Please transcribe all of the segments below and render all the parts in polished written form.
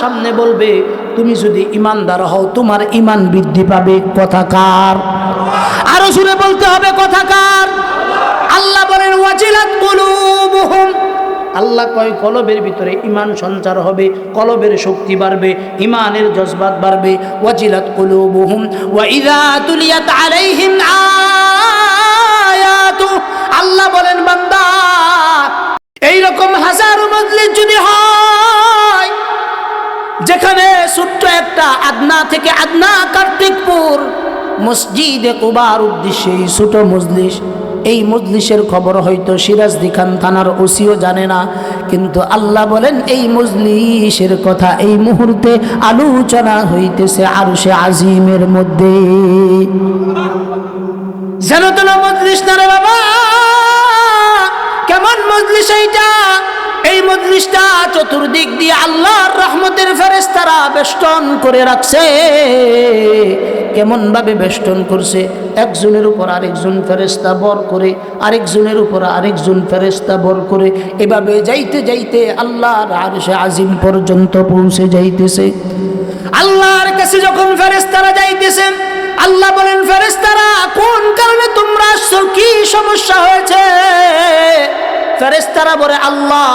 সামনে বলবে, তুমি যদি ঈমানদার হও তোমার ঈমান বৃদ্ধি পাবে। কথা কার? আরো জোরে বলতে হবে, কথা কার? আল্লাহ বলেন ওয়াজিলাত কুলুবুহুম, আল্লাহ কয় কলবের ভিতরে ঈমান সঞ্চার হবে, কলবের শক্তি বাড়বে, ঈমানের জজবাত বাড়বে। ওয়াজিলাত কুলুবুহুম ওয়া ইযা তুলিয়াত আলাইহিম আয়াতু, আল্লাহ বলেন বান্দা এইরকম হাজারো মজলিস যদি হয়, যেখানে ছোট্ট একটা আদনা থেকে আদনা কার্তিকপুর মসজিদে কুবার উদ্দেশ্যে এই ছোট মজলিস, এই মজলিসের খবর হয়তো সিরাজদি খান থানার ওসিও জানে না, কিন্তু আল্লাহ বলেন এই মজলিসের কথা এই মুহূর্তে আলোচনা হইতেছে আরশে আজিমের মধ্যে। যেন তো মজলিস না রে বাবা, কেমন মজলিস এইটা? এই মজলিসটা চতুর্দিক দিয়ে আল্লাহর রহমতের ফেরেশতারা বেষ্টন করে রাখছে। কেমন ভাবে বেষ্টন করছে? একজনের উপর আরেকজন ফেরেশতা বর করে, আরেকজনের উপর আরেকজন ফেরেশতা বর করে, এভাবে যাইতে যাইতে আল্লাহর আরশে আজিম পর্যন্ত পৌঁছে যাইতেছে। আল্লাহর কাছে যখন ফেরেশতারা যাইতেছে, আল্লাহ বলেন ফেরেশতারা কোন কারণে তোমরা আসছো, কি সমস্যা হয়েছে? ফেরেশতারা বলে আল্লাহ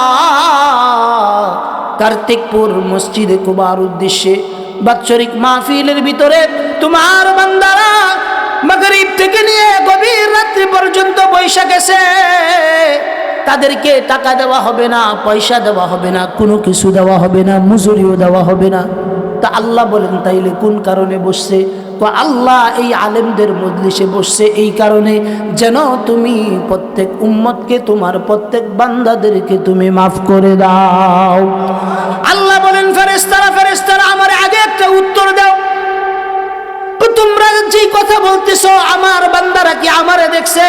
কার্তিকপুর মসজিদে কুবার উদ্দেশ্যে বাৎসরিক মাহফিলের ভিতরে তোমার বান্দারা মাগরিব থেকে নিয়ে গভীর রাত্রি পর্যন্ত বৈশা গেছে, তাদেরকে টাকা দেওয়া হবে না, পয়সা দেওয়া হবে না, কোনো কিছু দেওয়া হবে না, মজুরিও দেওয়া হবে না। তা আল্লাহ বলেন তাইলে কোন কারণে বসছে? আল্লাহ এই আলেমদের মজলিসে বসছে এই কারণে যেন তুমি প্রত্যেক উম্মতকে, তোমার প্রত্যেক বান্দাদেরকে তুমি মাফ করে দাও। আল্লাহ বলেন ফেরেশতারা আমার আগে একটা উত্তর দাও, তোমরা যে কথা বলতেছো আমার বান্দারা কি আমারে দেখছে?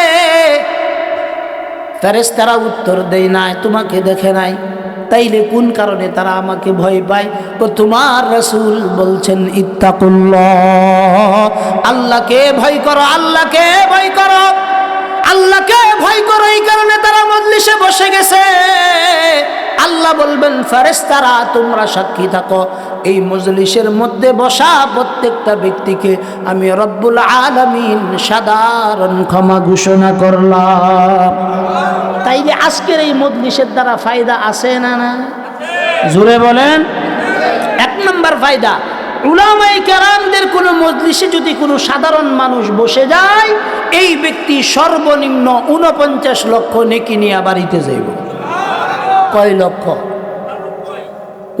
ফেরেশতারা উত্তর দেয় নাই, তোমাকে দেখে নাই। তাইলে কোন কারণে তারা আমাকে ভয় পায়? তো তোমার রাসূল বলছেন ইত্তাকুল্লাহ, আল্লাহকে ভয় করো, আল্লাহকে ভয় করো, আল্লাহকে ভয় করো। এই কারণে তারা মজলিসে বসে গেছে। আল্লাহ বলবেন ফেরেশতারা তোমরা সাক্ষী থাকো, এই মজলিসের মধ্যে বসা প্রত্যেকটা ব্যক্তিকে আমি রব্বুল আলামিন সাধারণ ক্ষমা ঘোষণা করলাম। তাইলে আজকের এই মজলিসের দ্বারা ফায়দা আছে না? না জোরে বলেন। এক নম্বর ফায়দা, উলামায়ে কেরামদের কোনো মজলিসে যদি কোনো সাধারণ মানুষ বসে যায়, এই ব্যক্তি সর্বনিম্ন 49 লক্ষ নেকি নিয়ে বাড়িতে যাইব। কয় লক্ষ?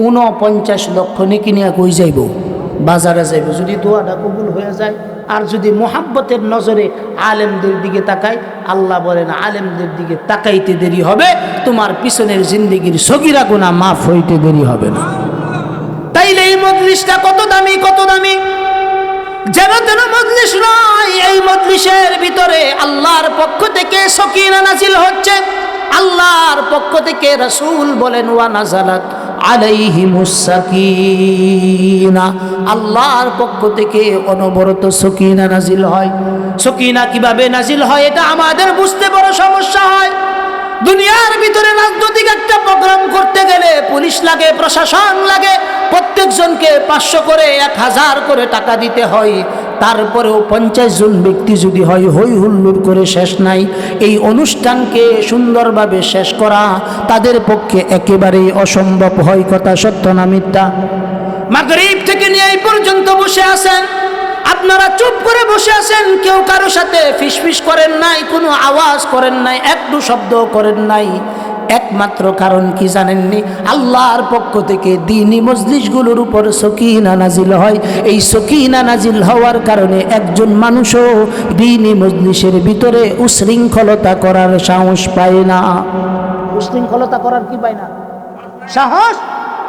49 লক্ষ নেকি নিয়ে কই যাইব? বাজারে যাইব। যদি দোয়াটা কবুল হয়ে যায়, আর যদি মোহাব্বতের নজরে আলেমদের দিকে তাকায়, আল্লাহ বলেন আলেমদের দিকে তাকাইতে দেরি হবে, তোমার পিছনের জিন্দেগির সগীরা গুনাহ মাফ হইতে দেরি হবে না। তাইলে এই মজলিসটা কত দামি, কত দামি! যেন তেন মজলিস নয়, এই মজলিসের ভিতরে আল্লাহর পক্ষ থেকে সকিনা নাজিল হচ্ছে। আল্লাহর পক্ষ থেকে রাসূল বলেন ওয়া নাজালাত আলাইহিমুস সাকিনা, আল্লাহর পক্ষ থেকে অনবরত সকিনা নাজিল হয়। সকিনা কিভাবে নাজিল হয় এটা আমাদের বুঝতে বড় সমস্যা হয়। দুনিয়ার ভিতরে রাজনৈতিক একটা প্রোগ্রাম করতে গেলে পুলিশ লাগে, প্রশাসন লাগে, প্রত্যেকজনকে 500 করে 1000 করে টাকা দিতে হয়। তারপরেও 50 জন ব্যক্তি যদি হয়, হই হুল্লোড় করে শেষ নাই। এই অনুষ্ঠানকে সুন্দরভাবে শেষ করা তাদের পক্ষে একেবারেই অসম্ভব হয়। কথা সত্য না মিথ্যা? মাগরিব থেকে নিয়ে এই পর্যন্ত বসে আছেন, আপনারা চুপ করে বসে আছেন, কেউ কারো সাথে ফিসফিস করেন নাই, কোনো আওয়াজ করেন নাই, একটু শব্দ করেন নাই। একমাত্র কারণ কি জানেননি? আল্লাহর পক্ষ থেকে দ্বীনি মজলিসগুলোর উপর সকিনা নাজিল হয়। এই সকিনা নাজিল হওয়ার কারণে একজন মানুষও দ্বীনি মজলিসের ভিতরে উশৃঙ্খলতা করার সাহস পায় না। উশৃঙ্খলতা করার কি পায় না? সাহস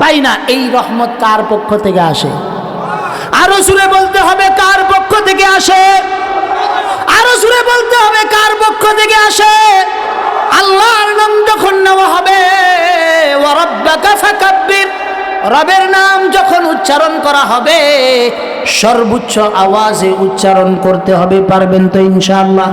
পায় না। এই রহমত কার পক্ষ থেকে আসে? আরো জোরে বলতে হবে কার পক্ষ থেকে আসে? আরো জোরে বলতে হবে কার পক্ষ থেকে আসে? আল্লাহর নাম যখন নেওয়া হবে, ওয়া রাব্বাকা ফাকাব্বির, রবের নাম যখন উচ্চারণ করা হবে, সর্বোচ্চ আওয়াজে উচ্চারণ করতে হবে। পারবেন তো ইনশাআল্লাহ?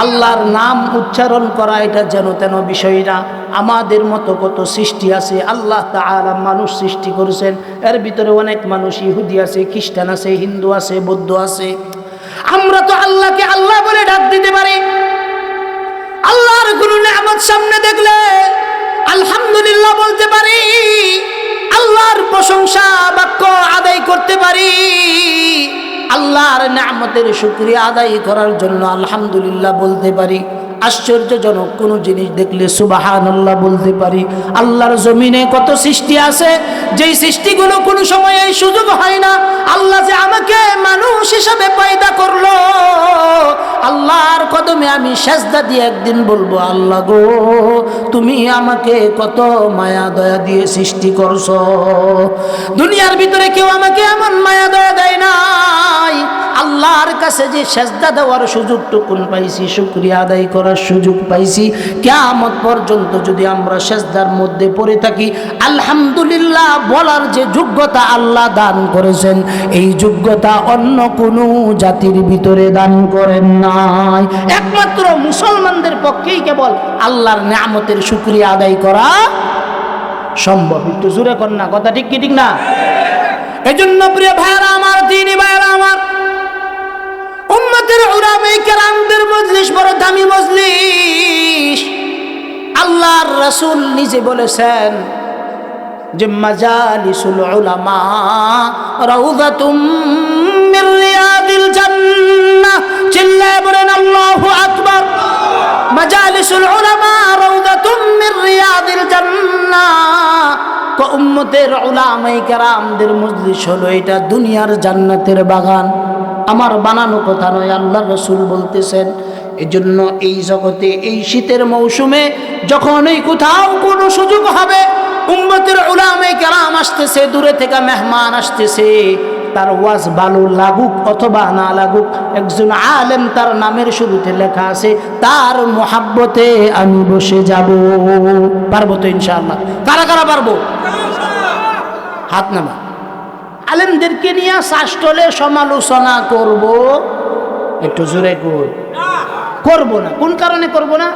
আল্লাহর নাম উচ্চারণ করা এটা যেন তেন বিষয় না। আমাদের মতো কত সৃষ্টি আছে, আল্লাহ তাআলা মানুষ সৃষ্টি করেছেন। এর ভিতরে অনেক মানুষ ইহুদি আছে, খ্রিস্টান আছে, হিন্দু আছে, বৌদ্ধ আছে। আমরা তো আল্লাহকে আল্লাহ বলে ডাক দিতে পারি। আল্লাহর কোনো নিয়ামত সামনে দেখলে আলহামদুলিল্লাহ বলতে পারি, আল্লাহর প্রশংসা বাক্য আদায় করতে পারি। আল্লাহর নিয়ামতের শুকরিয়া আদায় করার জন্য আলহামদুলিল্লাহ বলতে পারি। আশ্চর্যজনক কোনো জিনিস দেখলে সুবহানাল্লাহ বলতে পারি। আল্লাহর জমিনে কত সৃষ্টি আছে, যেই সৃষ্টিগুলো কোনো সময় এই সুযোগ হয় না। আল্লাহ যে আমাকে মানুষ হিসাবে পয়দা করলো, আল্লাহর কদমে আমি সেজদা দিয়ে একদিন বলবো, আল্লাহ গো তুমি আমাকে কত মায়া দয়া দিয়ে সৃষ্টি করছো। দুনিয়ার ভিতরে কেউ আমাকে এমন মায়া দয়া দেয় নাই। আল্লাহর কাছে যে সেজদা দেওয়ার সুযোগটুকুন পাইছি, শুকরিয়া আদায় করার সুযোগ পাইছি, কিয়ামত পর্যন্ত যদি আমরা সেজদার মধ্যে পড়ে থাকি, আলহামদুলিল্লাহ বলার যে যোগ্যতা আল্লাহ দান করেছেন, এই যোগ্যতা অন্য কোনো জাতির ভিতরে দান করেন নাই। একমাত্র মুসলমানদের পক্ষেই কেবল আল্লাহর নিয়ামতের শুকরিয়া আদায় করা সম্ভব। একটু জোরে কর না, কথা ঠিক কি ঠিক না? এজন্য প্রিয় ভাইরা আমার, দিনী ভাইরা আমার, উম্মতের উলামায়ে কেরামদের মজলিস বড় দামি মজলিস। আল্লাহর রাসূল নিজে বলেছেন যে মাজালিসুল উলামা রাউযাতুম মির রিয়াদিল জান্নাহ। চিল্লায়ে বলেন আল্লাহু আকবার। মাজালিসুল উলামা রাউযাতুম মির রিয়াদিল জান্নাহ। উম্মতের উলামায়ে কেরামদের মজলিস হলো এটা দুনিয়ার জান্নাতের বাগান। আমার বানানো কথা নয়, আল্লাহর রাসূল বলতেছেন। এজন্য এই জগতে এই শীতের মৌসুমে যখনই কোথাও কোনো সুযোগ হবে, উম্মতের উলামায়ে কেরাম আসতেছে, দূরে থেকে মেহমান আসতেছে, তার ওয়াজ ভালো লাগুক অথবা না লাগুক, একজন আলেম তার নামের শুরুতে লেখা আছে, তার মোহাব্বতে আমি বসে যাব। পারবো তো ইনশাআল্লাহ? কারা কারা পারবো? হাত নামা। আলেমদেরকে নিয়ে শাস্ত্রে সমালোচনা করব, একটু জোরে করব না। কোন কারণে করব না?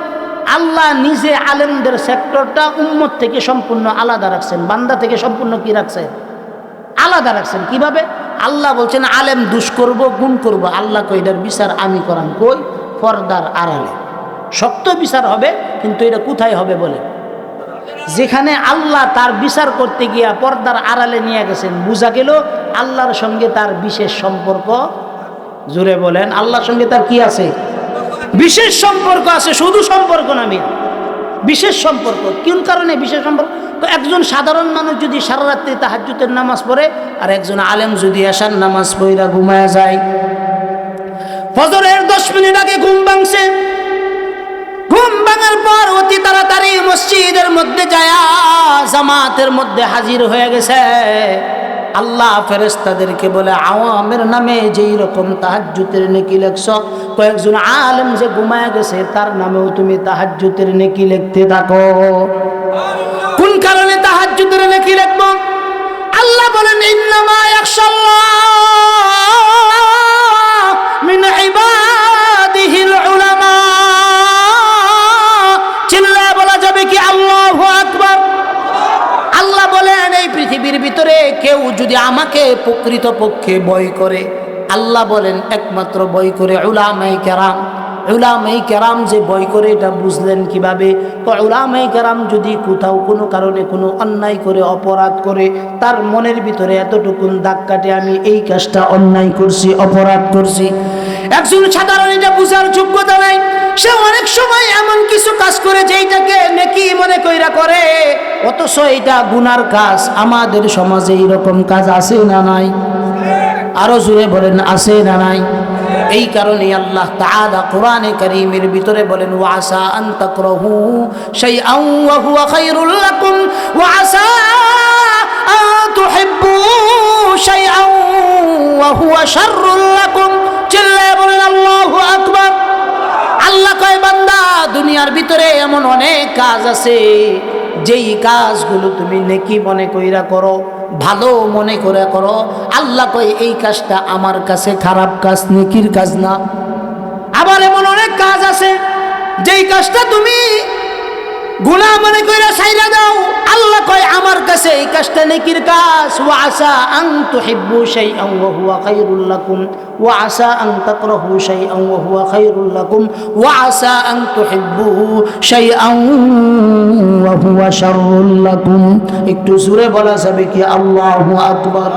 আল্লাহ নিজে আলেমদের সেক্টরটা উম্মত থেকে সম্পূর্ণ আলাদা রাখছেন, বান্দা থেকে সম্পূর্ণ কি রাখছেন? আলাদা রাখছেন। কিভাবে? আল্লাহ বলছেন আলেম দুষ করব, গুণ করব। আল্লাহ কই এটার বিচার আমি করাম। কই? পর্দার আড়ালে। শক্ত বিচার হবে, কিন্তু এটা কোথায় হবে বলে? যেখানে আল্লাহ তার বিচার করতে গিয়া পর্দার আড়ালে নিয়ে গেছেন, বুঝা গেল আল্লাহর সঙ্গে তার বিশেষ সম্পর্ক। জোরে বলেন, আল্লাহর সঙ্গে তার কি আছে? বিশেষ সম্পর্ক আছে। শুধু সম্পর্ক না, বিশেষ সম্পর্ক। কোন কারণে বিশেষ সম্পর্ক? একজন সাধারণ মানুষ যদি সারা রাত্রি তাহাজ্জুদের নামাজ পড়ে, আর একজন আলেম যদি এশার নামাজ পড়া ঘুমায় যায়, ফজরের 10 মিনিট আগে ঘুম ভাঙছে, ঘুম ভাঙার পর অতি তাড়াতাড়ি মসজিদের মধ্যে যায় জামাতের মধ্যে হাজির হয়ে গেছে, আল্লাহ ফেরেশতাদেরকে বলে আওয়ামের নামে যেই রকম তাহাজ্জুদের নেকি লেখছ, কয়েকজন আলেম যে ঘুমায় গেছে তার নামেও তুমি তাহাজ্জুদের নেকি লিখতে থাকো। কোন কারণে তাহাজ্জুদের নেকি লিখব? আল্লাহ বলেন ইন্নামা ইয়াখশাল্লাহ মিন ইবাদিহিল উলামা। চিল্লায়ে বলা যাবে কি আল্লাহু আকবার? আল্লাহ বলেন এই পৃথিবীর ভিতরে কেউ যদি আমাকে প্রকৃতপক্ষে ভয় করে, আল্লাহ বলেন একমাত্র ভয় করে উলামায়ে কেরাম। উলামায়ে কেরাম যে ভয় করে এটা বুঝলেন কিভাবে? উলামায়ে কেরাম যদি কোথাও কোনো কারণে কোনো অন্যায় করে, অপরাধ করে, তার মনের ভিতরে এতটুকুন দাগ কাটে আমি এই কাজটা অন্যায় করছি, অপরাধ করছি। একজন সাধারণ এটা বুঝার যোগ্যতা নাই, সে অনেক সময় এমন কিছু কাজ করে যেইটাকে নেকি মনে কইরা করে, অথচ এটা গুনার কাজ। আমাদের সমাজে এইরকম কাজ আছে না নাই? আরো জোরে বলেন, আছে না নাই? এই কারণে আল্লাহ তাআলা কোরআনে কারীমের ভিতরে বলেন ওয়াসা আন তাকরাহু শাইআন ওয়া হুয়া খায়রুল লাকুম ওয়া আসা আন তুহিব্বু শাইআন ওয়া হুয়া শাররুল লাকুম। চিল্লায়ে বলেন আল্লাহু আকবার। আল্লাহ কয় বান্দা দুনিয়ার ভিতরে এমন অনেক কাজ আছে যেই কাজগুলো তুমি নেকি মনে কইরা করো, ভালো মনে করে করো। আল্লাহ কয় এই কাজটা আমার কাছে খারাপ কাজ, নেকির কাজ না। আবার এমন অনেক কাজ আছে যেই কাজটা তুমি গুনাহ মনে কইরা ছাইরা দাও, আল্লাহ কয় আমার কাছে এই কাজটা নেকির কাজ। ওয়া আসা আন তুহিব্বু শাইআন ওয়া হুয়া খায়রুল লাকুম ওয়া আসা আন তাকরাহু শাইআন ওয়া হুয়া খায়রুল লাকুম ওয়া আসা আন তুহিব্বু শাইআন ওয়া হুয়া শাররুল লাকুম। একটু জোরে বলা যাবে কি আল্লাহু আকবার?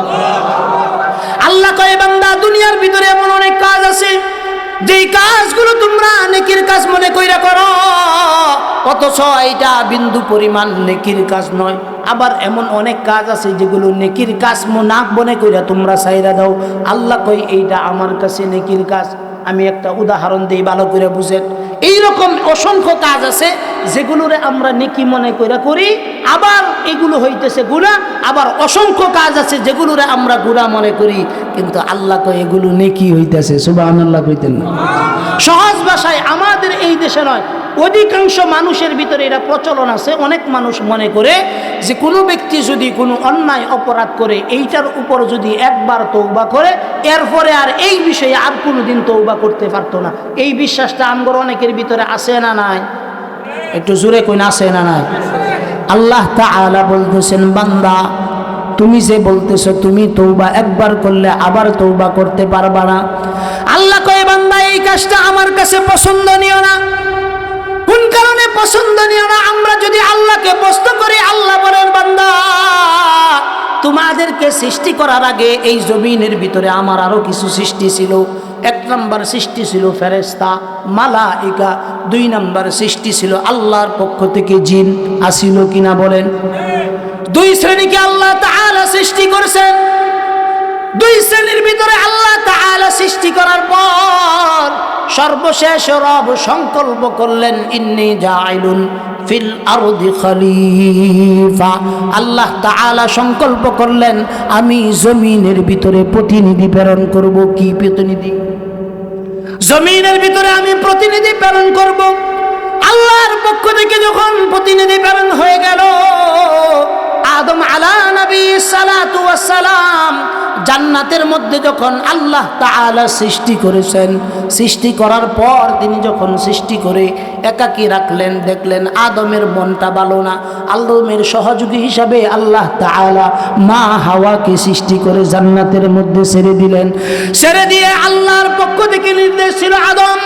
আল্লাহ কয় বান্দা দুনিয়ার ভিতরে এমন অনেক কাজ আছে যেই কাজগুলো তোমরা নেকির কাজ মনে কইরা করো, অথচ এটা বিন্দু পরিমাণ নেকির কাজ নয়। আবার এমন অনেক কাজ আছে যেগুলো নেকির কাজ না মনে কইরা তোমরা ছাইরা দাও। আল্লাহ কই এইটা আমার কাছে নেকির কাজ। আমি একটা উদাহরণ দিই, ভালো করে বুঝেন। এইরকম অসংখ্য কাজ আছে যেগুলোরে আমরা নেকি মনে কইরা করি, আবার এগুলো হইতেছে গুনাহ। আবার অসংখ্য কাজ আছে যেগুলোরে আমরা গুনাহ মনে করি, কিন্তু আল্লাহ কয় এগুলো নেকি হইতেছে। সুবহানাল্লাহ কইতেন না? সহজ ভাষায় আমাদের এই দেশে নয়, অধিকাংশ মানুষের ভিতরে এটা প্রচলন আছে। অনেক মানুষ মনে করে যে কোনো ব্যক্তি যদি কোনো অন্যায় অপরাধ করে, এইটার উপর যদি একবার তওবা করে, এরপরে আর এই বিষয়ে আর কোনোদিন তওবা করতে পারতো না। এই বিশ্বাসটা আমগর অনেকের ভিতরে আছে না নাই? একটু জোরে কইন, আছে না নাই? আল্লাহ তাআলা বলতেছেন, বান্দা তুমি যে বলতেছো তুমি তওবা একবার করলে আবার তওবা করতে পারবা না। আল্লাহ কয় বান্দা এই কাজটা আমার কাছে পছন্দনীয় না। কোন কারণে পছন্দনীয় না? আমরা যদি আল্লাহকে প্রশ্ন করি, আল্লাহ বলেন বান্দা তোমাদেরকে সৃষ্টি করার আগে এই জমিনের ভিতরে আমার আরো কিছু সৃষ্টি ছিল। এক নম্বর সৃষ্টি ছিল ফেরেশতা, মালাইকা। দুই নম্বর সৃষ্টি ছিল আল্লাহর পক্ষ থেকে জিন। আসিল কিনা বলেন? দুই শ্রেণীকে আল্লাহ তাআলা সৃষ্টি করেছেন। দুই শ্রেণীর ভিতরে আল্লাহ তাআলা সৃষ্টি করার পর সর্বশেষ রব সংকল্প করলেন, ইন্নী জাইলুন ফিল আরদি খলিফা। আল্লাহ তাআলা সংকল্প করলেন আমি জমিনের ভিতরে প্রতিনিধি প্রেরণ করব। কি প্রতিনিধি? জমিনের ভিতরে আমি প্রতিনিধি প্রেরণ করব। আল্লাহর পক্ষ থেকে যখন প্রতিনিধি প্রেরণ হয়ে গেল, আদম আলা নবী সালাতু ওয়াস সালাম জান্নাতের মধ্যে যখন আল্লাহ তাআলা সৃষ্টি করেছেন, সৃষ্টি করার পর তিনি যখন সৃষ্টি করে একাকী রাখলেন, দেখলেন আদমের মনটা ভালো না। আদমের সহযোগী হিসাবে আল্লাহ তাআলা মা হাওয়াকে সৃষ্টি করে জান্নাতের মধ্যে ছেড়ে দিলেন। ছেড়ে দিয়ে আল্লাহর পক্ষ থেকে নির্দেশ ছিল, আদম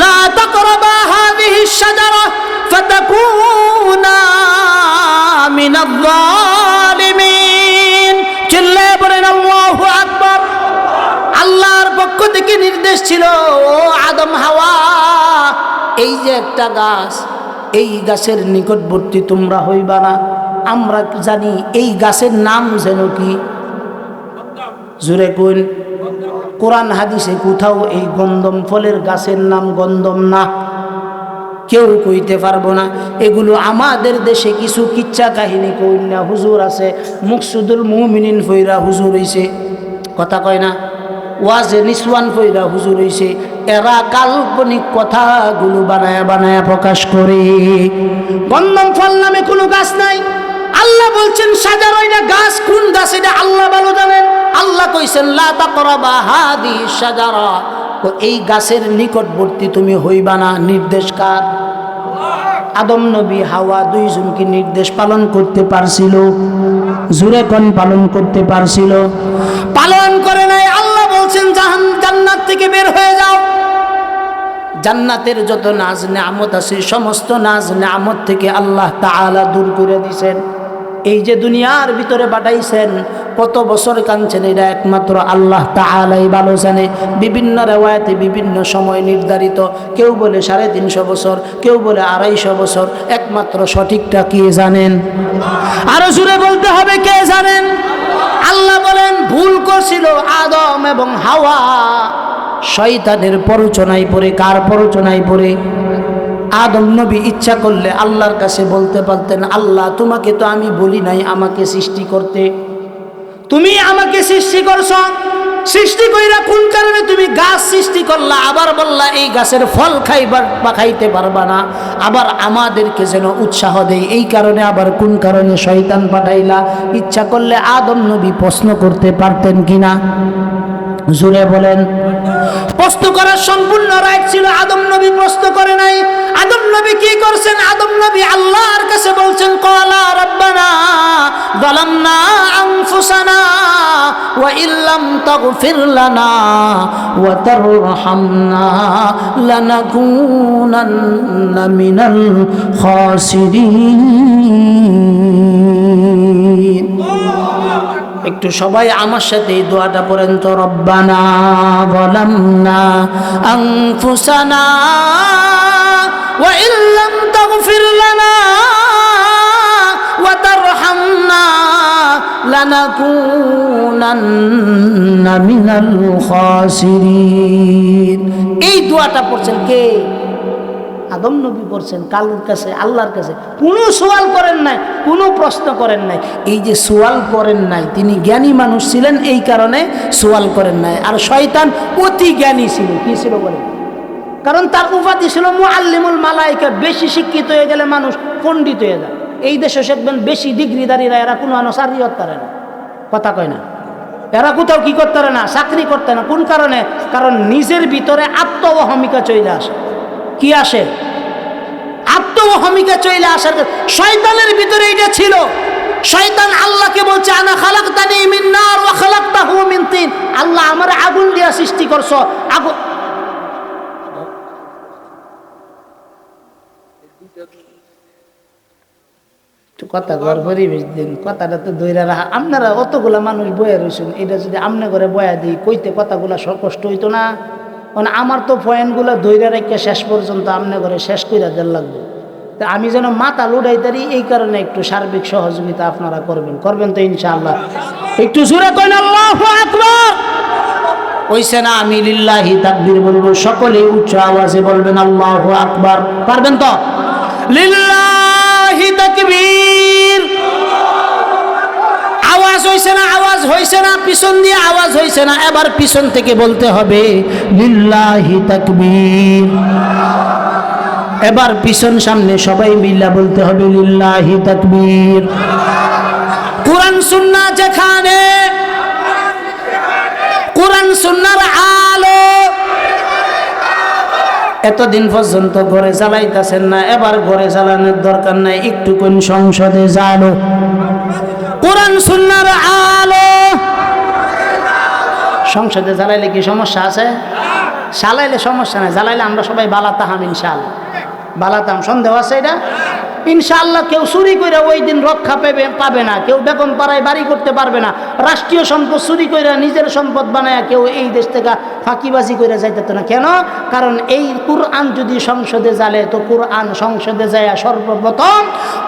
লা তাকরাবা হাযিহি শাজারা ফাতাকুনা মিনাল যালিমিন। চিল্লায়ে বলেন আল্লাহু আকবার। আল্লাহর পক্ষ থেকে নির্দেশ ছিল, ও আদম হাওয়া, এই যে একটা গাছ, এই গাছের নিকটবর্তী তোমরা হইবা না। আমরা জানি এই গাছের নাম যেন কি? জোরে কোন? কোরআন হাদিসে কোথাও এই গন্ধম ফলের গাছের নাম গন্ধম না, কেউ কইতে পারবো না। এগুলো আমাদের দেশে কিছু কিচ্ছা কাহিনী কইনা হুজুর আছে, মুকসুদুল মুমিনিন ফইরা হুজুর হইছে, কথা কয় না, ওয়াজে নিসওয়ান ফইরা হুজুর হইছে। এরা কাল্পনিক কথাগুলো বানায়া বানায়া প্রকাশ করে। গন্ধম ফল নামে কোনো গাছ নাই। আল্লাহ বলছেন সাজার না গাছ, কোন গাছ এটা আল্লাহ ভালো জানেন। আল্লাহ কইছেন লা তাকরাবা হাদিহি শাজারা, তো এই গাছের নিকটবর্তী তুমি হইবা না। নির্দেশ কার? আদম নবী হাওয়া দুইজনকে নির্দেশ পালন করতে পারছিল? জোরে কোন পালন করতে পারছিল? পালন করে নাই। আল্লাহ বলছেন জান্নাত থেকে বের হয়ে যাও। জান্নাতের যত নাজ নেয়ামত আছে সমস্ত নাজ নেয়ামত থেকে আল্লাহ তাআলা দূর করে দিয়েছেন। এই যে দুনিয়ার ভিতরে পাঠাইছেন, কত বছর কাঁদছেন এটা একমাত্র আল্লাহ তাআলাই ভালো জানে। বিভিন্ন রিওয়ায়াতে বিভিন্ন সময় নির্ধারিত, কেউ বলে 350 বছর, কেউ বলে 250 বছর। একমাত্র সঠিকটা কে জানেন? আরো জোরে বলতে হবে, কে জানেন? আল্লাহ বলেন ভুল করছিল আদম এবং হাওয়া, শয়তানের প্ররোচনায় পড়ে। কার প্ররোচনায় পড়ে? আদম নবী ইচ্ছা করলে আল্লাহর কাছে বলতে পারতেন, আল্লাহ তোমাকে তো আমি বলি নাই আমাকে সৃষ্টি করতে, তুমি আমাকে সৃষ্টি করছো, সৃষ্টি কইরা কোন কারণে তুমি গাছ সৃষ্টি করলা, আবার বললা এই গাছের ফল খাইবার বা খাইতে পারবা না, আবার আমাদেরকে যেন উৎসাহ দেয়, এই কারণে আবার কোন কারণে শয়তান পাঠাইলা? ইচ্ছা করলে আদম নবী প্রশ্ন করতে পারতেন কিনা? জুড়ে বলেন। প্রশ্ন করার সম্পূর্ণ রাইট ছিল, আদম নবী প্রশ্ন করে নাই। আদম নবী কি করছেন? আদম নবী আল্লাহর কাছে বলছেন, ক্বালা রাব্বানা যালামনা আনফুসানা ওয়া ইল্লাম তাগফির লানা ওয়া তারহামনা লানাকুনান্না মিনাল খাসিরিন। একটু সবাই আমার সাথে এই দোয়াটা পড়েন তো, রব্বানা যালামনা আনফুসানা ওয়া ইল্লাম তাগফির লানা ওয়া তারহামনা লানাকুনান্না মিনাল খাসিরিন। এই দোয়াটা পড়ছেন কে? আদম নবী পড়ছেন কালুর কাছে, আল্লাহর কাছে। কোনো সোয়াল করেন নাই, কোনো প্রশ্ন করেন নাই। এই যে সোয়াল করেন নাই, তিনি জ্ঞানী মানুষ ছিলেন, এই কারণে সোয়াল করেন নাই। আর শয়তান অতি জ্ঞানী ছিল। কি ছিল বলেন? কারণ তার উপাধি ছিল মুআল্লিমুল মালায়েকা। বেশি শিক্ষিত হয়ে গেলে মানুষ পণ্ডিত হয়ে যায়। এই দেশে দেখবেন বেশি ডিগ্রিধারীরা এরা কোনো চাকরি করতে পারে না। কথা কয় না? এরা কোথাও কি করতে পারে না? চাকরি করতে না। কোন কারণে? কারণ নিজের ভিতরে আত্মঅহমিকা চলে আসে। কি আসে? আত্মঅহমিকা চলে আসার। শয়তানের ভিতরে এটা ছিল। শয়তান আল্লাহকে বলছে, আনা খালাকতানি মিন নার ওয়া খালাকতাহু মিন তিন। আল্লাহ আমার আগুন দিয়া সৃষ্টি করছো। আগুন কথা ঘর পরিবেশ দিন, কথাটা তো দইরা রাখা। আপনারা অতগুলা মানুষ বয়া রয়েছেন, এটা যদি আমনে ঘরে বয়া দিই কইতে কথাগুলা কষ্ট হইতো না? মানে আমার তো পয়েন্টগুলো দইরা রেখে শেষ পর্যন্ত আমনে ঘরে শেষ কইরা দেওয়ার লাগবে। তা আমি যেন মাথা লুডাইতারি, এই কারণে একটু সার্বিক সহযোগিতা আপনারা করবেন। করবেন তো ইনশাআল্লাহ? একটু জোরে কইন আল্লাহু আকবার। কইছে না আমি লিল্লাহি তাকবীর বলবো, সকলে উচ্চ আওয়াজে বলবেন আল্লাহু আকবার। পারবেন তো? লিল্লাহি তাকবীর। আওয়াজ হইছে না? আওয়াজ হইছে না? পিছন দিয়ে আওয়াজ হইছে না? এবার পিছন থেকে বলতে হবে লিল্লাহি তাকবীর। এবার পিছন সামনে সবাই মিলে বলতে হবে লিল্লাহি তাকবীর। কোরআন সুন্নাহ যেখানে, কোরআন সুন্নাহর আলো। এতদিন পর্যন্ত ঘরে জ্বালাইতেছেন না, এবার ঘরে জ্বালানোর দরকার নাই, একটু কোন সংসদে জ্বালো। কোরআন সুন্নাহর আলো। সংসদে জ্বালাইলে কি সমস্যা আছে? জ্বালাইলে সমস্যা নাই, জ্বালাইলে আমরা সবাই বালাতাম ইনশাআল্লাহ। বালাতাম, সন্দেহ আছে এটা? ইনশাআল্লাহ কেউ চুরি করে ওই দিন রক্ষা পাবে না। কেউ বেগম পাড়ায় বাড়ি করতে পারবে না। রাষ্ট্রীয় সম্পদ চুরি করে নিজের সম্পদ বানায় কেউ এই দেশ থেকে ফাঁকিবাজি করে যাইতে না। কেন? কারণ এই কুরআন যদি সংসদে জ্বালে, তো কুরআন সংসদে যায় সর্বপ্রথম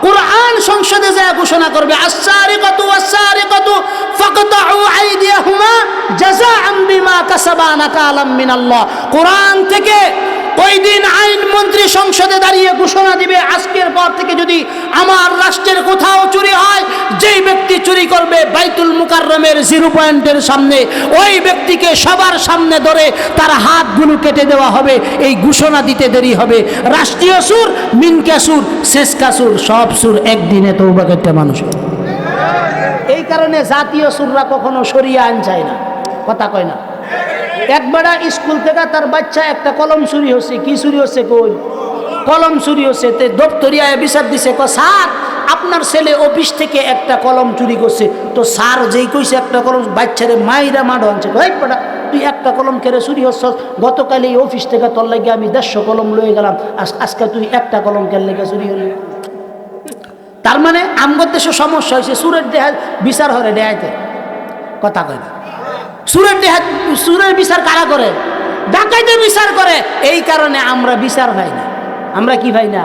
কুরআন সংসদে যায় ঘোষণা করবে, আস-সারিকাতু ওয়াস-সারিকাতু ফাকতাউ আইদিয়াহুমা জাযাআন বিমা কাসাবা নাকালাম মিনাল্লাহ। কুরআন থেকে ওই দিন আইন মন্ত্রী সংসদে দাঁড়িয়ে ঘোষণা দিবে, আজকের পর থেকে যদি আমার রাষ্ট্রের কোথাও চুরি হয়, যেই ব্যক্তি চুরি করবে বাইতুল মুকাররমের 0 পয়েন্টের সামনে, ওই ব্যক্তিকে সবার সামনে ধরে তার হাতগুলো কেটে দেওয়া হবে। এই ঘোষণা দিতে দেরি হবে। রাষ্ট্রীয় সুর, মিনকা সুর, শেষকা সুর, সব সুর একদিনে তওবা করতে মানুষ। এই কারণে জাতীয় সুররা কখনো সরিয়ে আইন চায় না। কথা কয় না? একবার স্কুল থেকে তার বাচ্চা একটা কলম চুরি হচ্ছে। কি চুরি হচ্ছে? কই কলম চুরি হচ্ছে। তে দপ্তরিয়ায় বিচার দিছে, স্যার আপনার ছেলে অফিস থেকে একটা কলম চুরি করছে। তো স্যার যেই কইছে একটা কলম, বাচ্চারে মাইরা মাড আনছে, তুই একটা কলম কেড়ে চুরি হচ্ছ, গতকাল এই অফিস থেকে তোর লাগে আমি 150 কলম লয়ে গেলাম, আজকে তুই একটা কলম কেন লেগে চুরি হলি? তার মানে আমগর দেশে সমস্যা হয়েছে, সুরের দেহাত বিচার হরে দেয়াইতে। কথা কয় না? সুরের বিচার কারা করে? ডাকাইতে বিচার করে। এই কারণে আমরা বিচার পাই না। আমরা কি পাই না?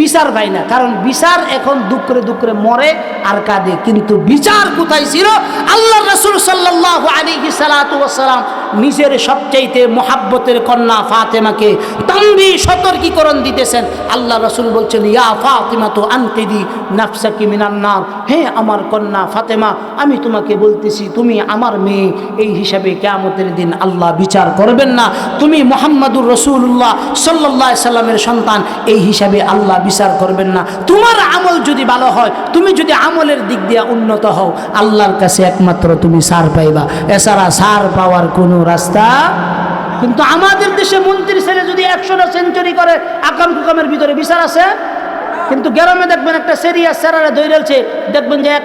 বিচার পাই না। কারণ বিচার এখন দুঃখে দুঃখে মরে আর কাঁদে। কিন্তু বিচার কোথায় ছিল? আল্লাহ রাসূল সাল্লাল্লাহু আলাইহি সাল্লাতু ওয়াস সালাম নিজের সবচাইতে মুহাব্বতের কন্যা ফাতেমাকে তানবী সতর্কীকরণ দিতেছেন। আল্লাহ রাসূল বলছেন, ইয়া ফাতিমা তু আনকিদি নাফসাকি মিনান নার, হে আমার কন্যা ফাতেমা, আমি তোমাকে বলতেছি তুমি আমার মেয়ে, এই হিসাবে কিয়ামতের দিন আল্লাহ বিচার করবেন না। তুমি মুহাম্মাদুর রাসূলুল্লাহ সাল্লাল্লাহু আলাইহি সাল্লামের সন্তান, এই হিসাবে আল্লাহ বিচার করবেন না। তোমার আমল যদি ভালো হয়, তুমি যদি আমলের দিক দিয়ে উন্নত হও, আল্লাহর কাছে একমাত্র তুমি ছাড় পাইবা, এছাড়া ছাড় পাওয়ার কোনো রাস্তা। কিন্তু আমাদের দেশে মন্ত্রী ছেলে যদি 100টা সেঞ্চুরি করে, আকাম কুকামের ভিতরে বিচার আছে। কিন্তু গ্রামে দেখবেন একটা সিরিয়াস স্যারারে দৌড়েছে, দেখবেন যে এক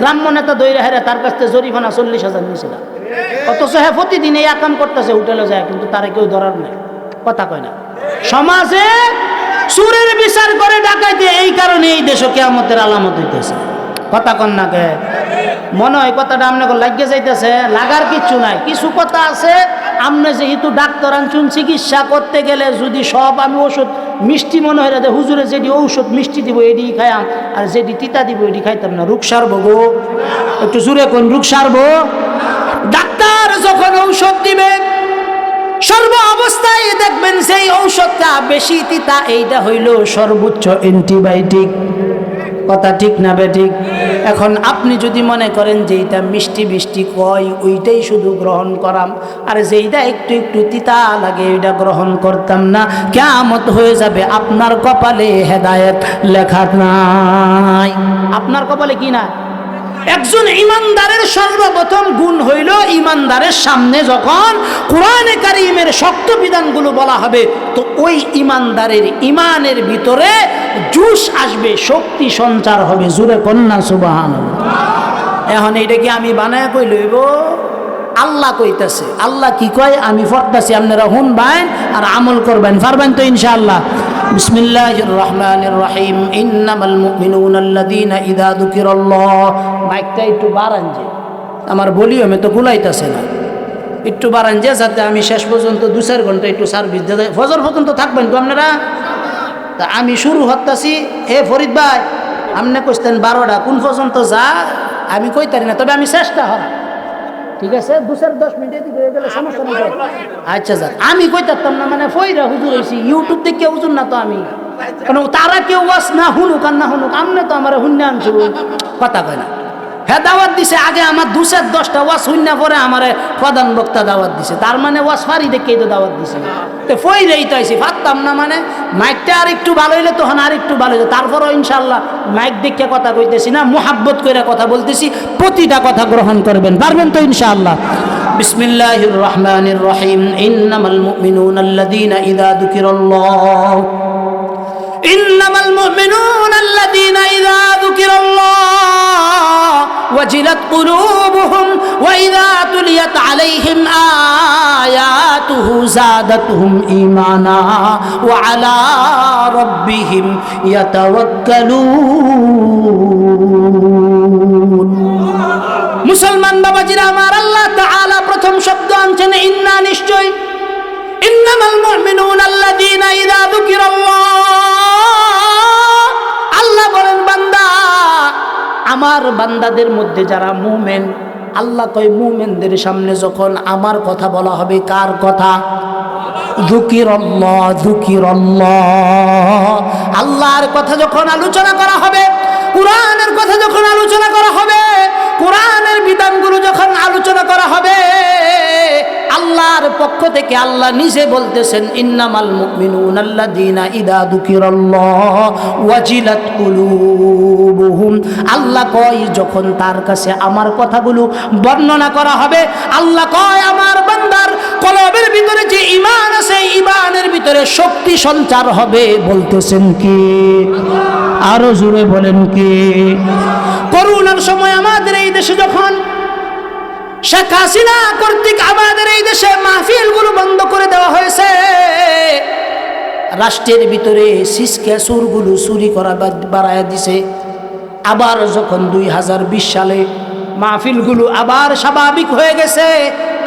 গ্রাম্য নেতা দৌড়ে হেরে, তার কাছ থেকে জরিমানা 40,000 নিয়েছিল। অথচ হ্যাঁ প্রতিদিন এই আকাম করতেছে, হোটেলে যায়, কিন্তু তারা কেউ ধরার নেই, কথা কয় না। সমাজে চুরের বিচার করে ডাকাইতে, এই কারণে এই দেশে কিয়ামতের আলামত হইতেছে। কথা কন না কে? মনে হয় কথাটা আপনাকে লাগিয়ে যাইতেছে, লাগার কিচ্ছু নাই। কিছু কথা আছে, আপনি যেহেতু ডাক্তার আনছুন, চিকিৎসা করতে গেলে যদি সব আমি ওষুধ মিষ্টি মনে হয় যে হুজুরে যেটি ঔষধ মিষ্টি দিব এটি খাইয়াম, আর যেটি তিতা দিব এটি খাইতাম না, রোগ সারবো গো। একটু জুড়ে কোন রোগ সারবো? ডাক্তার যখন ঔষধ দিবে, সর্ব অবস্থায় দেখবেন সেই ঔষধটা বেশি তিতা, এইটা হইল সর্বোচ্চ অ্যান্টিবায়োটিক। কথা ঠিক না বেঠিক? এখন আপনি যদি মনে করেন যে এইটা মিষ্টি মিষ্টি কয়, ওইটাই শুধু গ্রহণ করাম, আর যেইটা একটু একটু তিতা লাগে ওইটা গ্রহণ করতাম না, কিয়ামত হয়ে যাবে আপনার কপালে হেদায়েত লেখা নাই। আপনার কপালে কি না? একজন ইমানদারের সর্বপ্রথম গুণ হইল, ইমানদারের সামনে যখন কোরআনে কারীমের শক্ত বিধানগুলো বলা হবে, তো ওই ইমানদারের ইমানের ভিতরে জোশ আসবে, শক্তি সঞ্চার হবে। জোরে কন্যা সুবহানাল্লাহ। এখন এইটা কি আমি বানায় কই লইব? আল্লাহ কইতাছে। আল্লাহ কি কয় আমি পড়তাছি, আপনারা শুনবেন আর আমল করবেন, পারবেন তো ইনশাআল্লাহ। বিসমিল্লাহির রহমানির রহিম। ইন্নামাল মুমিনুনা আল্লাযীনা ইযা যুকিরাল্লাহ। মাইকটা একটু বাড়ান যে, আমার ভলিউমে তো গুলাইতাছে না, একটু বাড়ান যে, যাতে আমি শেষ পর্যন্ত 2-4 ঘন্টা একটু সার্ভিস দিতে, ফজর পর্যন্ত থাকবেন তো আপনারা। তা আমি শুরু হতাছি, হে ফরিদ ভাই আপনি কইতেন 12টা, কোন পর্যন্ত যা আমি কইতারি না, তবে আমি চেষ্টা হব। ঠিক আছে, 2-10 মিনিট হয়ে গেলে সমস্যা নেই। আচ্ছা যাক, আমি কইতাম না মানে ফইরা হুজুর হইছি, ইউটিউব দেখে হুজুর না তো আমি, কারণ তারা কেউ ওয়াজ না হুনুক আর না হুনুক, আমনে তো আমার হুন্নে আনছু, কথা কয় না। হ্যাঁ দাওয়াত দিছে, আগে আমার 2-10টা ওয়াজ হুন্না পরে আমার প্রধান বক্তা দাওয়াত দিছে, তার মানে ওয়াজ ফারি দেখেই তো দাওয়াত দিছে। তো ফইরেই তো আইছি, পারতাম না মানে। মাইকটা আর একটু ভালো হইলে তখন আর একটু ভালো হইলে, তারপরও ইনশাল্লাহ মাইক দেখে কথা কইতেছি না, মুহাব্বত করে কথা বলতেছি, প্রতিটা কথা গ্রহণ করবেন, পারবেন তো ইনশাআল্লাহ। বিসমিল্লাহির রহমানির রহিম। ইন্নামাল মুমিনুনা আল্লাযীনা ইযা যুকিরাল্লাহ। ইন্নামাল মুমিনুনা আল্লাযীনা ইযা যুকিরাল্লাহ ওয়াজিলাত কুলুবুহুম ওয়া ইযা তুলিয়াত আলাইহিম আয়াতুহু যাদাতুহুম ঈমানা ওয়া আলা রাব্বিহিম ইয়াতাওয়াক্কালুন। মুসলমান বাবাজিরা আমার, আল্লাহ তাআলা প্রথম শব্দ আনছেন ইন্না, নিশ্চয়। ইন্নামাল মুমিনুনা আল্লাযীনা ইযা যুকিরাল্লাহ। আল্লাহ বলেন বান্দা, আমার বান্দাদের মধ্যে যারা মুমিন, আল্লাহ কয় মুমিনদের সামনে যখন আমার কথা বলা হবে, কার কথা? যুকিরাল্লাহ, যুকিরাল্লাহ। আল্লাহর কথা যখন আলোচনা করা হবে, কোরআনের কথা যখন আলোচনা করা হবে, কোরআনের বিধানগুলো যখন আলোচনা করা হবে, আল্লাহর পক্ষ থেকে আল্লাহ নিজে বলতেছেন ইন্নামাল মুমিনুনা আল্লাযীনা ইযা যুকিরাল্লাহ ওয়াজিলাত কুলুবুহুম। আল্লাহ কয় যখন তার কাছে আমার কথাগুলো বর্ণনা করা হবে, আল্লাহ কয় আমার বান্দার কলবের ভিতরে যে ঈমান আছে, ঈমানের ভিতরে শক্তি সঞ্চার হবে। বলতেছেন কি? আরো জোরে বলেন কি? করোনার সময় আমাদের এই দেশে যখন শেখ হাসিনা কর্তৃক আমাদের এই দেশে মাহফিলগুলো বন্ধ করে দেওয়া হয়েছে, রাষ্ট্রের ভিতরে সিসকে সুরগুলো চুরি করা বাড়ায় দিছে। আবার যখন 2020 সালে মাহফিলগুলো আবার স্বাভাবিক হয়ে গেছে,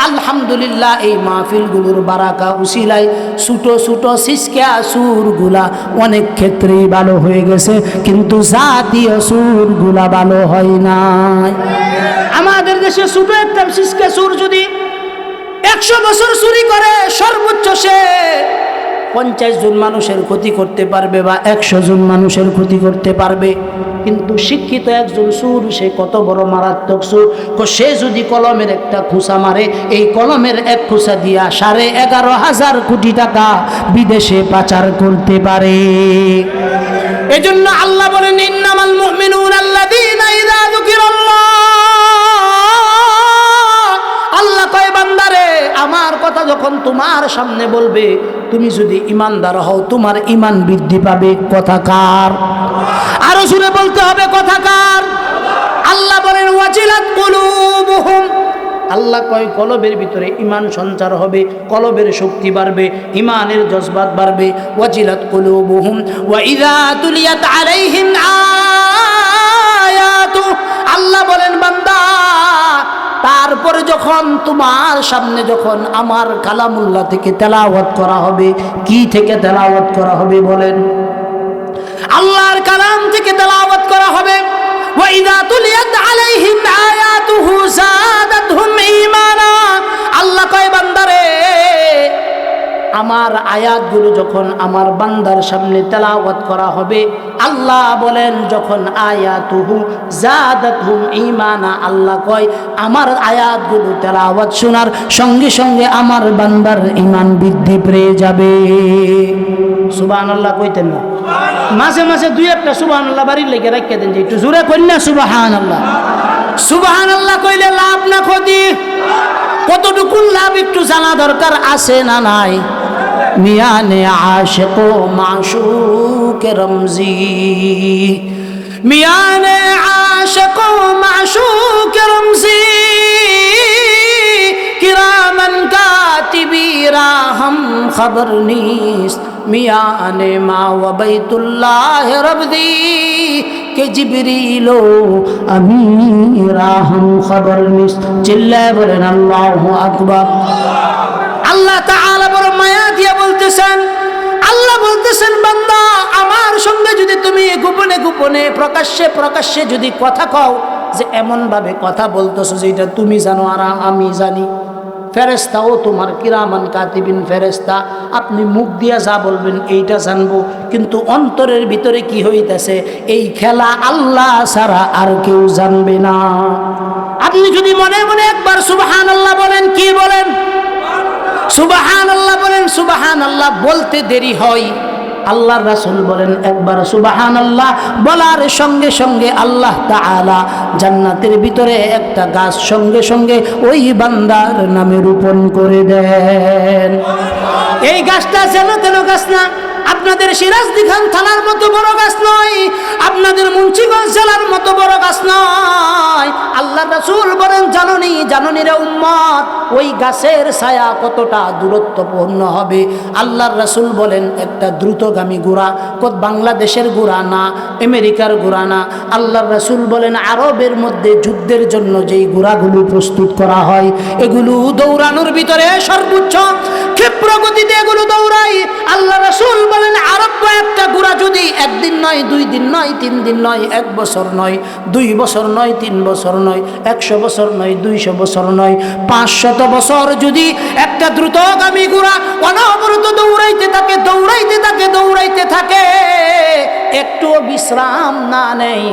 আলহামদুলিল্লাহ এই মাহফিলগুলোর বারাকা উসিলায় ছোট ছোট সিসকে সুরগুলা অনেক ক্ষেত্রেই ভালো হয়ে গেছে, কিন্তু জাতীয় সুরগুলা ভালো হয় নাই। আমাদের দেশে ছোট একটা সিসকে সুর যদি 100 বছর চুরি করে, সর্বোচ্চ সে 50 জন মানুষের ক্ষতি করতে পারবে বা 100 জন মানুষের ক্ষতি করতে পারবে। কিন্তু শিক্ষিত একজন সুর, সে কত বড় মারাত্মক সুর, সে যদি কলমের একটা খুসা মারে, এই কলমের এক খুসা দিয়া 11,500 কোটি টাকা বিদেশে পাচার করতে পারে। এজন্য আল্লাহ বলেন, ইন্নামাল মুমিনুনা আল্লাযীনা ইযা যুকিরাল্লাহ, আল্লাহ কয় বান্দারে, আমার কথা যখন তোমার সামনে বলবে, তুমি যদি ইমানদার হও তোমার ইমান বৃদ্ধি পাবে। কথা কার? আরো জোরে বলতে হবে, কথা কার? আল্লাহ বলেন ওয়াজিলাত কুলুবুহুম, আল্লাহ কয় কলবের ভিতরে ইমান সঞ্চার হবে, কলবের শক্তি বাড়বে, ইমানের জজবাত বাড়বে। ওয়াজিলাত কুলুবুহুম ওয়া ইযা তুলিয়াত আলাইহিম আয়াতু, আল্লাহ বলেন বান্দা, তারপরে যখন তোমার সামনে যখন আমার কালামুল্লাহ থেকে তেলাওয়াত করা হবে, কি থেকে তেলাওয়াত করা হবে বলেন? আল্লাহর কালাম থেকে তেলাওয়াত করা হবে। ওয়া ইযা তুলিয়াত আলাইহিম আয়াতুহু যাদাতহুম ঈমানা, আল্লাহ কয় বান্দারে, আমার আয়াতগুলো যখন আমার বান্দার সামনে তেলাওয়াত করা হবে, আল্লাহ বলেন যখন আয়াতুহু যাদাতহুম ঈমানা, আল্লাহ কয় আমার আয়াতগুলো তেলাওয়াত শোনার সঙ্গে সঙ্গে আমার বান্দার ঈমান বৃদ্ধি পেয়ে যাবে। সুবহানাল্লাহ কইতেন না? মাঝে মাঝে দুই একটা সুবহানাল্লাহ বাড়ির লেগে রাখিয়ে দেন, যে একটু জোরে কইন না সুবহানাল্লাহ। সুবহানাল্লাহ কইলে লাভ না ক্ষতি? কতটুকু লাভ একটু জানা দরকার আছে না নাই? মিয়ানে আশিক ও মাশুক রমজি, মিয়ানে আশিক ও মাশুক রমজি, কিরামান কাতিবিরা হাম খবর নিস, মিয়ানে মা ওয়া বাইতুল্লাহ রবদি কে জিবরিলো আমিরা হাম খবর নিস। চিল্লায় বলেন আল্লাহু আকবার। আল্লাহ তাআলা বড় মায়া দিয়ে বলতেছেন, আল্লাহ বলতেছেন বান্দা, আমার সঙ্গে যদি তুমি গোপনে গোপনে প্রকাশ্যে প্রকাশ্যে যদি কথা কও, যে এমন ভাবে কথা বলতেছো যেটা তুমি জানো আর আমি জানি, ফেরেশতাও তোমার কিরামান কাতিবিন ফেরেশতা, আপনি মুখ দিয়া যা বলবেন এইটা জানবো, কিন্তু অন্তরের ভিতরে কি হইতেছে এই খেলা আল্লাহ ছাড়া আর কেউ জানবে না। আপনি যদি মনে মনে একবার সুবহানাল্লাহ বলেন, কি বলেন? সুবহানাল্লাহ বলেন। সুবহানাল্লাহ বলতে দেরি হয়, আল্লাহর রাসূল বলেন একবার সুবহানাল্লাহ বলার সঙ্গে সঙ্গে আল্লাহ তাআলা জান্নাতের ভিতরে একটা গাছ সঙ্গে সঙ্গে ওই বান্দার নামে রোপণ করে দেন। এই গাছটা যেন তেন গাছ না, আপনাদের সিরাজদিখান থানার মতো বড় গাছ নয়, আপনাদের মুন্সিগঞ্জ জেলার মতো বড় গাছ নয়। আল্লাহ রাসূল বলেন, জাননি রে উম্মত, ওই গাছের ছায়া কতটা দূরত্বপূর্ণ হবে। আল্লাহর রাসূল বলেন একটা দ্রুতগামী ঘোড়া, বাংলাদেশের ঘোড়া না, আমেরিকার ঘোড়া না। আল্লাহর রাসূল বলেন আরবের মধ্যে যুদ্ধের জন্য যেই ঘোড়াগুলো প্রস্তুত করা হয়, এগুলো দৌড়ানোর ভিতরে সর্বোচ্চ ক্ষিপ্র গতিতে এগুলো দৌড়ায়। আল্লাহ রাসূল বলেন আরব একটা ঘোড়া যদি একদিন নয়, 2 দিন নয়, 3 দিন নয়, 1 বছর নয়, 2 বছর নয়, 3 বছর নয়, 100 বছর নয়, 200 বছর নয়, 500 বছর যদি একটা দ্রুতগামী ঘোড়া অনবরত দৌড়াইতে থাকে, দৌড়াইতে থাকে, দৌড়াইতে থাকে, একটুও বিশ্রাম না নেই,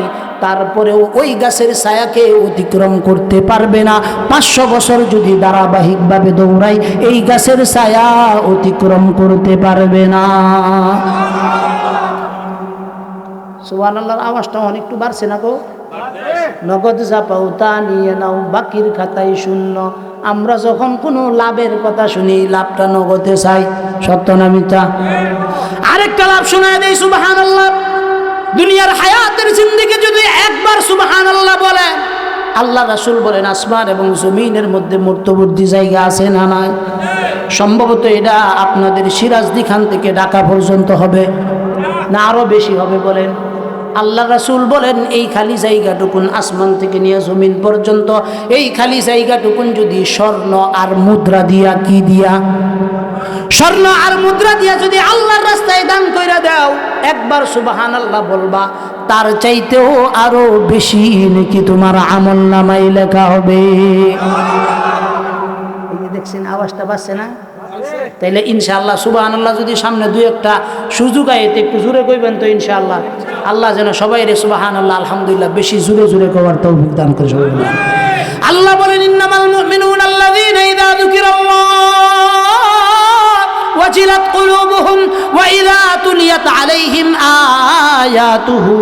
তারপরেও ওই গাছের ছায়াকে অতিক্রম করতে পারবে না। 500 বছর যদি ধারাবাহিকভাবে দৌড়াই, এই গাছের ছায়া অতিক্রম করতে পারবে না। সুবহানাল্লাহর আওয়াজটা অনেকটু বাড়ছে না গো? নগদ যা পাও তা নিয়ে নাও, বাকির খাতায় শূন্য। আমরা যখন কোনো লাভের কথা শুনি, লাভটা নগদে চাই, সত্য না মিথ্যা? আরেকটা লাভ শোনায় দেই, সুবহানাল্লাহ। দুনিয়ার হায়াতের জিন্দেগি যদি একবার সুবহানাল্লাহ বলেন, আল্লাহ রাসূল বলেন আসমান এবং জমিনের মধ্যে মধ্যবর্তী জায়গা আছে না নাই? সম্ভবত এটা আপনাদের সিরাজদিখান থেকে ঢাকা পর্যন্ত হবে না আরো বেশি হবে বলেন? আল্লাহ রাসূল বলেন এই খালি জায়গাটুকুন আসমান থেকে নিয়ে জমিন পর্যন্ত, এই খালি জায়গাটুকুন যদি স্বর্ণ আর মুদ্রা দিয়া, কি দিয়া? স্বর্ণ আর মুদ্রা দিয়া যদি আল্লাহর রাস্তায় দান কইরা দাও, একবার সুবহানাল্লাহ বলবা, তার চাইতেও আরো বেশি নাকি তোমার আমল নামায় লেখা হবে। এই যে দেখছেন আওয়াজটা বাজছে না? তাইলে ইনশাআল্লাহ সুবহানাল্লাহ যদি সামনে দুই একটা সুযোগ আইতে একটু জোরে কইবেন তো ইনশাআল্লাহ। আল্লাহ যেন সবাই রে সুবহানাল্লাহ আলহামদুলিল্লাহ বেশি জোরে জোরে কওয়ার তৌফিক দান করে সবাই বলেন। আল্লাহ বলেন ইন্নামাল মুমিনুনা আল্লাযীনা ইযা যুকিরাল্লাহ ওয়াজিলাত কুলুবুহুম ওয়া ইযা তুলিয়াত আলাইহিম আয়াতুহু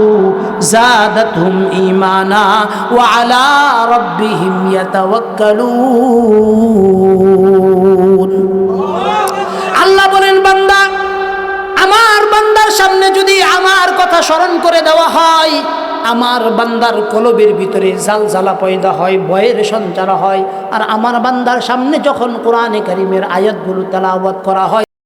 যাদাতহুম ঈমানা ওয়া আলা রাব্বিহিম ইয়াতাওয়াক্কালুন। আল্লাহ বলেন বান্দা, আমার বান্দার সামনে যদি আমার কথা স্মরণ করে দেওয়া হয়, আমার বান্দার কলবের ভিতরে জালজালা পয়দা হয়, ভয়ের সঞ্চার হয়, আর আমার বান্দার সামনে যখন কোরআনে কারীমের আয়াতগুলো তেলাওয়াত করা হয়